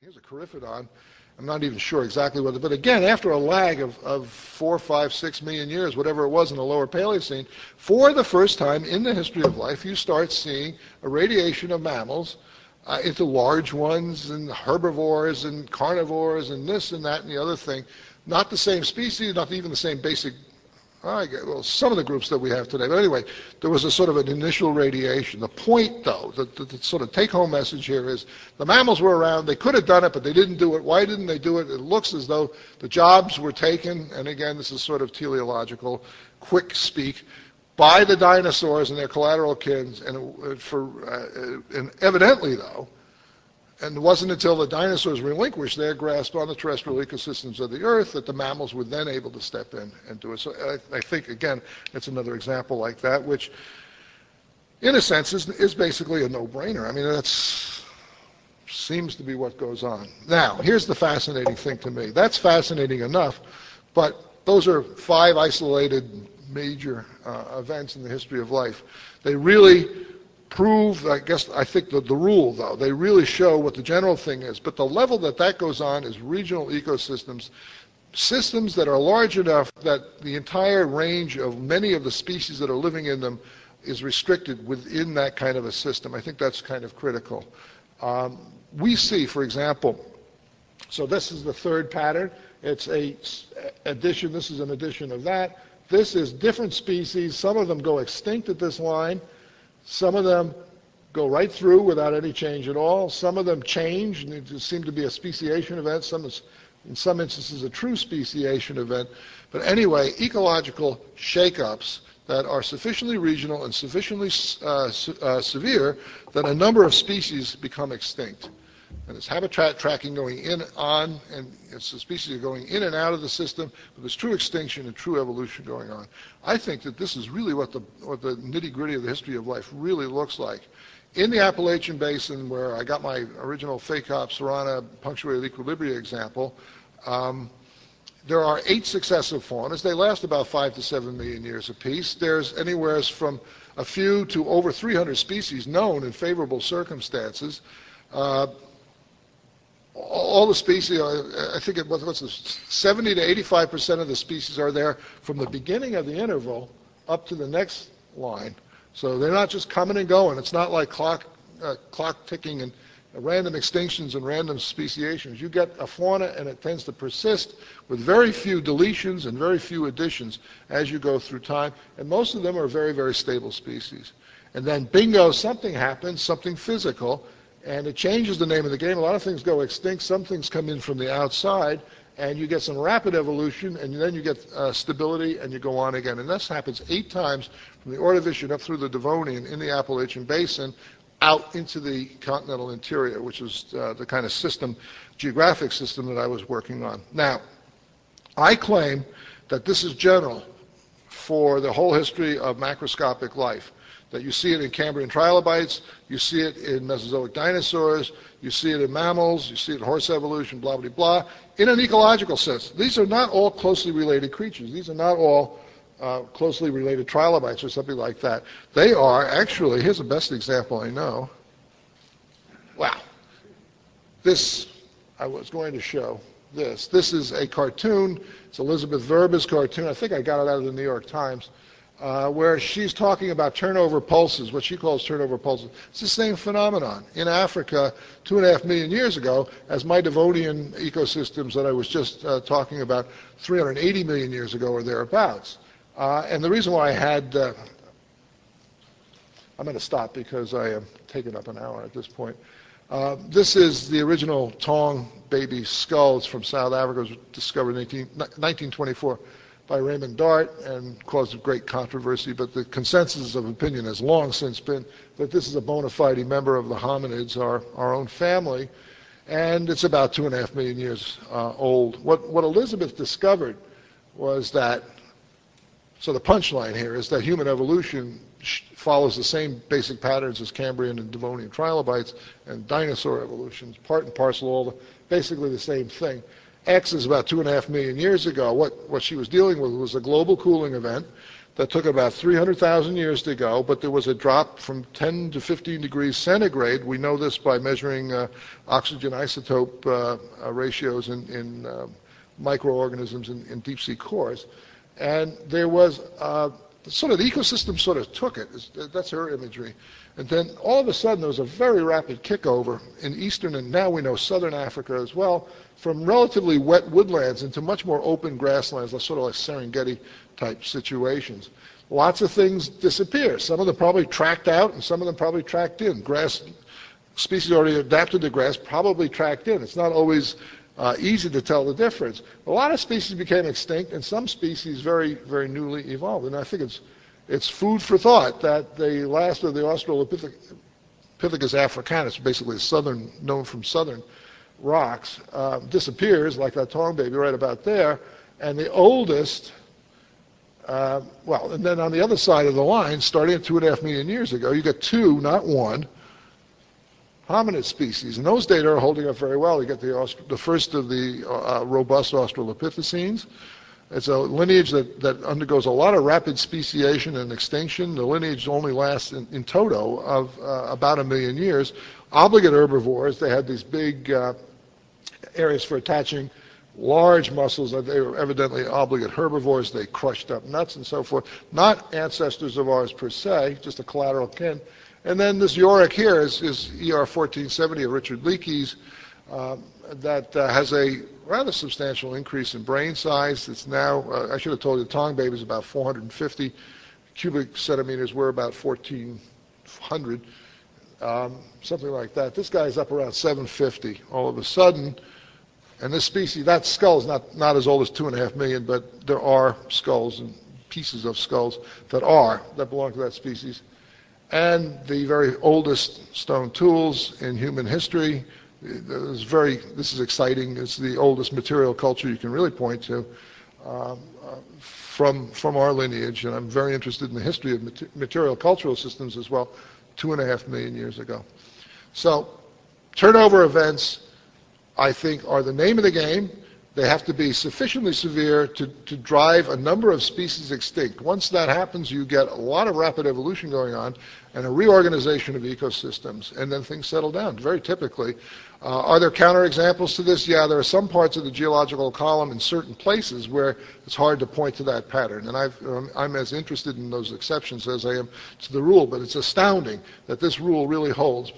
Here's a Coryphodon. I'm not even sure exactly whether, but again, after a lag of 4, 5, 6 million years, whatever it was in the lower Paleocene, for the first time in the history of life, you start seeing a radiation of mammals into large ones and herbivores and carnivores and this and that and the other thing. Not the same species, not even the same basic, well, some of the groups that we have today. But anyway, there was a sort of an initial radiation. The point, though, the sort of take-home message here is the mammals were around. They could have done it, but they didn't do it. Why didn't they do it? It looks as though the jobs were taken, and again, this is sort of teleological, quick speak, by the dinosaurs and their collateral kins, and evidently, though, and it wasn't until the dinosaurs relinquished their grasp on the terrestrial ecosystems of the Earth that the mammals were then able to step in and do it. So I think, again, it's another example like that, which, in a sense, is basically a no-brainer. I mean, that seems to be what goes on. Now, here's the fascinating thing to me. That's fascinating enough, but those are 5 isolated major events in the history of life. They really prove, I think the rule, though, they really show what the general thing is. But the level that goes on is regional ecosystems, systems that are large enough that the entire range of many of the species that are living in them is restricted within that kind of a system. I think that's kind of critical. We see, for example, so this is the third pattern. It's a addition. This is an addition of that. This is different species. Some of them go extinct at this line. Some of them go right through without any change at all. Some of them change, and it seems to be a speciation event. In some instances, a true speciation event. But anyway, ecological shakeups that are sufficiently regional and sufficiently severe that a number of species become extinct. And it's habitat tracking going in on, and it's the species are going in and out of the system, but there's true extinction and true evolution going on. I think that this is really what the nitty-gritty of the history of life really looks like. In the Appalachian Basin, where I got my original Phacops cerana punctuated equilibria example, there are 8 successive faunas. They last about 5 to 7 million years apiece. There's anywhere from a few to over 300 species known in favorable circumstances. All the species, I think it was 70 to 85% of the species are there from the beginning of the interval up to the next line. So they're not just coming and going. It's not like clock ticking and random extinctions and random speciations. You get a fauna and it tends to persist with very few deletions and very few additions as you go through time. And most of them are very, very stable species. And then bingo, something happens, something physical, and it changes the name of the game. A lot of things go extinct. Some things come in from the outside, and you get some rapid evolution, and then you get stability, and you go on again. And this happens 8 times from the Ordovician up through the Devonian in the Appalachian Basin out into the continental interior, which is the kind of system, geographic system that I was working on. Now, I claim that this is general for the whole history of macroscopic life. That you see it in Cambrian trilobites, you see it in Mesozoic dinosaurs, you see it in mammals, you see it in horse evolution, blah, blah, blah, in an ecological sense. These are not all closely related creatures. These are not all closely related trilobites or something like that. They are actually, here's the best example I know. Wow. This, I was going to show this. This is a cartoon. It's Elizabeth Verba's cartoon. I think I got it out of the New York Times. Where she's talking about turnover pulses, what she calls turnover pulses. It's the same phenomenon in Africa 2.5 million years ago as my Devonian ecosystems that I was just talking about 380 million years ago or thereabouts. And the reason why I had, I'm going to stop because I am taking up an hour at this point. This is the original Tong baby skull. It's from South Africa. It was discovered in 1924. By Raymond Dart and caused great controversy, but the consensus of opinion has long since been that this is a bona fide member of the hominids, our own family, and it's about 2.5 million years old. What Elizabeth discovered was that, so the punchline here is that human evolution follows the same basic patterns as Cambrian and Devonian trilobites, and dinosaur evolution is part and parcel, basically the same thing. X is about 2.5 million years ago. What she was dealing with was a global cooling event that took about 300,000 years to go, but there was a drop from 10 to 15 degrees centigrade. We know this by measuring oxygen isotope ratios in microorganisms in deep sea cores. And there was sort of the ecosystem sort of took it. That's her imagery. And then all of a sudden there was a very rapid kickover in eastern and now we know southern Africa as well, from relatively wet woodlands into much more open grasslands, sort of like Serengeti type situations. Lots of things disappear. Some of them probably tracked out and some of them probably tracked in. Grass species already adapted to grass probably tracked in. It's not always easy to tell the difference. A lot of species became extinct and some species very, very newly evolved. And I think it's food for thought that the last of the Australopithecus africanus, basically known from southern rocks, disappears like that tong baby right about there. And the oldest, and then on the other side of the line, starting at 2.5 million years ago, you get two, not one, hominid species. And those data are holding up very well. You get the first of the robust Australopithecines. It's a lineage that undergoes a lot of rapid speciation and extinction. The lineage only lasts in toto of about 1 million years. Obligate herbivores, they had these big areas for attaching large muscles. They were evidently obligate herbivores. They crushed up nuts and so forth. Not ancestors of ours per se, just a collateral kin. And then this yorick here is ER 1470 of Richard Leakey's that has a rather substantial increase in brain size. It's now, I should have told you, the tong baby is about 450 cubic centimeters. We're about 1,400, something like that. This guy's up around 750 all of a sudden. And this species, that skull is not as old as 2.5 million, but there are skulls and pieces of skulls that belong to that species. And the very oldest stone tools in human history. This is exciting. It's the oldest material culture you can really point to from our lineage, and I'm very interested in the history of material cultural systems as well, 2.5 million years ago. So turnover events, I think, are the name of the game. They have to be sufficiently severe to drive a number of species extinct. Once that happens, you get a lot of rapid evolution going on and a reorganization of ecosystems, and then things settle down, very typically. Are there counterexamples to this? Yeah, there are some parts of the geological column in certain places where it's hard to point to that pattern, and I'm as interested in those exceptions as I am to the rule, but it's astounding that this rule really holds,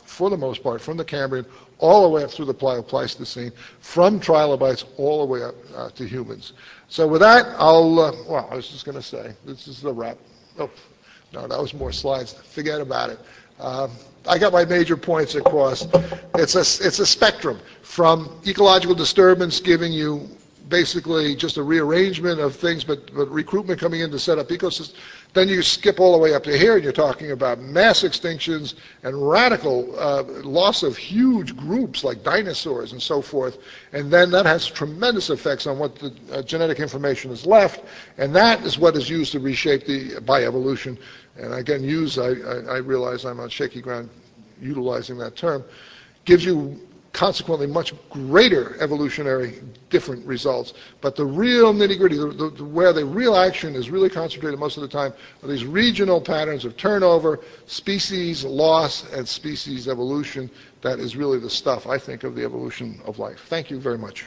for the most part, from the Cambrian all the way up through the Pleistocene, from trilobites all the way up to humans. So with that, I was just going to say, this is the wrap. Oh, no, that was more slides. Forget about it. I got my major points across. It's a spectrum from ecological disturbance giving you basically just a rearrangement of things, but recruitment coming in to set up ecosystems. Then you skip all the way up to here, and you're talking about mass extinctions and radical loss of huge groups like dinosaurs and so forth. And then that has tremendous effects on what the genetic information is left, and that is what is used to reshape by evolution. And again, I realize I'm on shaky ground utilizing that term, gives you consequently much greater evolutionary different results. But the real nitty-gritty, where the real action is really concentrated most of the time, are these regional patterns of turnover, species loss, and species evolution. That is really the stuff, I think, of the evolution of life. Thank you very much.